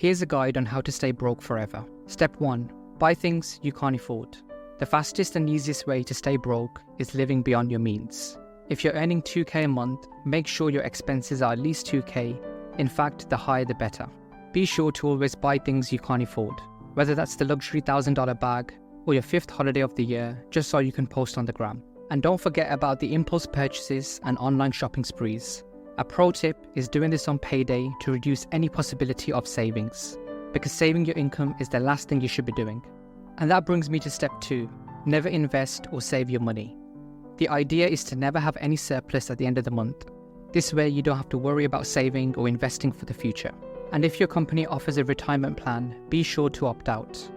Here's a guide on how to stay broke forever. Step 1. Buy things you can't afford. The fastest and easiest way to stay broke is living beyond your means. If you're earning 2k a month, make sure your expenses are at least 2k. In fact, the higher the better. Be sure to always buy things you can't afford, whether that's the luxury $1,000 bag or your 5th holiday of the year, just so you can post on the gram. And don't forget about the impulse purchases and online shopping sprees. A pro tip is doing this on payday to reduce any possibility of savings, because saving your income is the last thing you should be doing. And that brings me to step 2, never invest or save your money. The idea is to never have any surplus at the end of the month. This way you don't have to worry about saving or investing for the future. And if your company offers a retirement plan, be sure to opt out.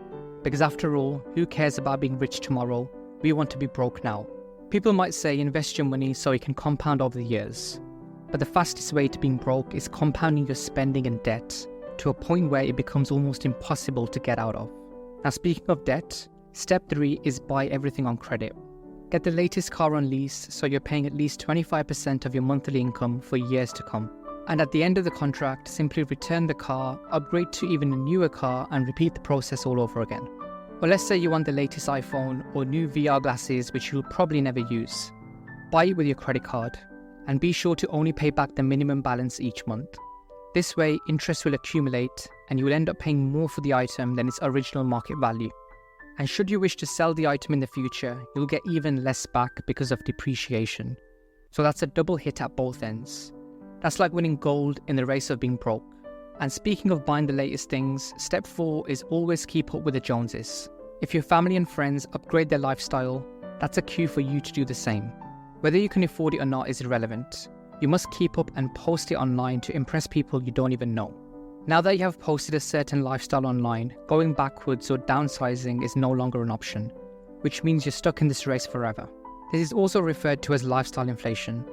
Because after all, who cares about being rich tomorrow? We want to be broke now. People might say invest your money so it can compound over the years. But the fastest way to being broke is compounding your spending and debt to a point where it becomes almost impossible to get out of. Now, speaking of debt, step 3 is buy everything on credit. Get the latest car on lease so you're paying at least 25% of your monthly income for years to come. And at the end of the contract, simply return the car, upgrade to even a newer car, and repeat the process all over again. Or let's say you want the latest iPhone or new VR glasses which you'll probably never use. Buy it with your credit card, and be sure to only pay back the minimum balance each month. This way, interest will accumulate and you will end up paying more for the item than its original market value. And should you wish to sell the item in the future, you'll get even less back because of depreciation. So that's a double hit at both ends. That's like winning gold in the race of being broke. And speaking of buying the latest things, step 4 is always keep up with the Joneses. If your family and friends upgrade their lifestyle, that's a cue for you to do the same. Whether you can afford it or not is irrelevant. You must keep up and post it online to impress people you don't even know. Now that you have posted a certain lifestyle online, going backwards or downsizing is no longer an option, which means you're stuck in this race forever. This is also referred to as lifestyle inflation.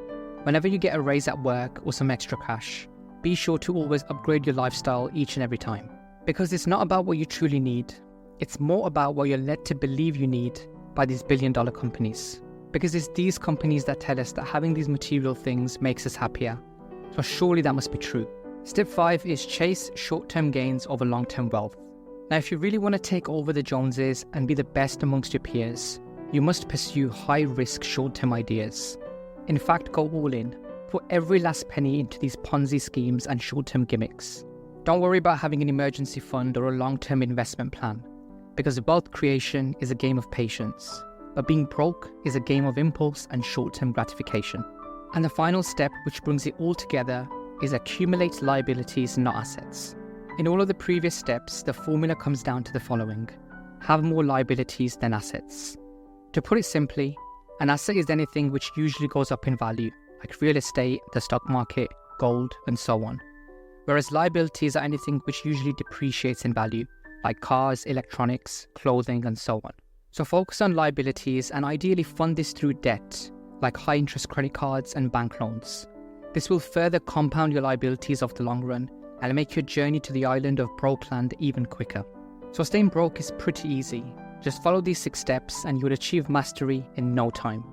Whenever you get a raise at work or some extra cash, be sure to always upgrade your lifestyle each and every time. Because it's not about what you truly need, it's more about what you're led to believe you need by these billion-dollar companies. Because it's these companies that tell us that having these material things makes us happier. So surely that must be true. Step 5 is chase short-term gains over long-term wealth. Now, if you really want to take over the Joneses and be the best amongst your peers, you must pursue high-risk short-term ideas. In fact, go all in. Put every last penny into these Ponzi schemes and short-term gimmicks. Don't worry about having an emergency fund or a long-term investment plan, because wealth creation is a game of patience. But being broke is a game of impulse and short-term gratification. And the final step, which brings it all together, is accumulate liabilities, not assets. In all of the previous steps, the formula comes down to the following: have more liabilities than assets. To put it simply, an asset is anything which usually goes up in value, like real estate, the stock market, gold, and so on. Whereas liabilities are anything which usually depreciates in value, like cars, electronics, clothing, and so on. So focus on liabilities and ideally fund this through debt, like high-interest credit cards and bank loans. This will further compound your liabilities over the long run and make your journey to the island of Brokeland even quicker. So staying broke is pretty easy. Just follow these 6 steps and you will achieve mastery in no time.